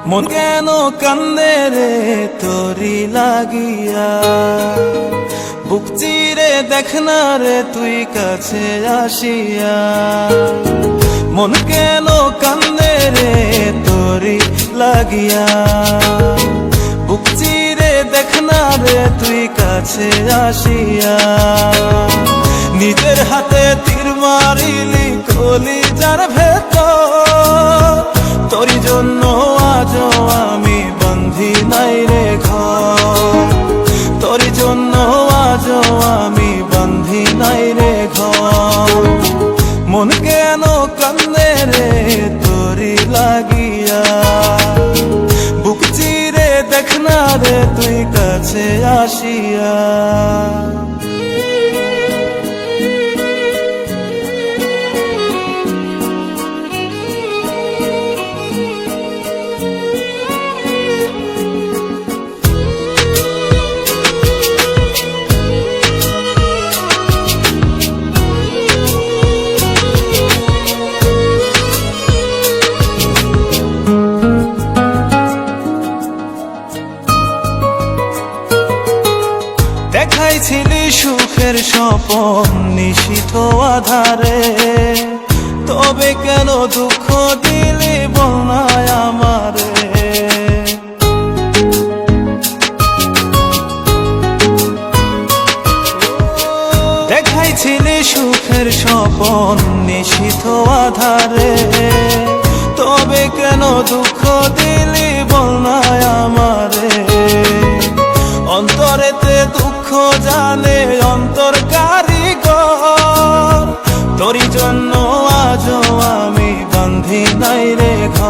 মন কেন কান্দে রে তোরি লাগিয়া, বুক চিরে দেখ না রে তুই কাছে আসিয়া। মন কেন কান্দে রে তোরি লাগিয়া, বুক চিরে দেখ না রে তুই কাছে আসিয়া। নিজের হাতে তীর মারিলি কলিজার ভেতর, তোর জন্য আজও আমি বন্ধি নাই রে ঘর, তোর জন্য আজও আমি বন্ধি নাই রে ঘর। মন কেন কান্দে রে তোরি লাগিয়া, বুক চিরে দেখ না রে তুই কাছে আসিয়া। দেখাইছিলি সুখের স্বপন নিশীথ আধারে, তবে কেন দুঃখ দিলি বলনায় আমারে। দেখাইছিলি সুখের স্বপন নিশীথ আধারে, তবে কেন দুঃখ দিলি বলনায় আমারে। অন্তরেতে দুঃখ জানে অন্তর কারিগর, তোর জন্য আজও আমি বন্ধি নাই রে ঘর।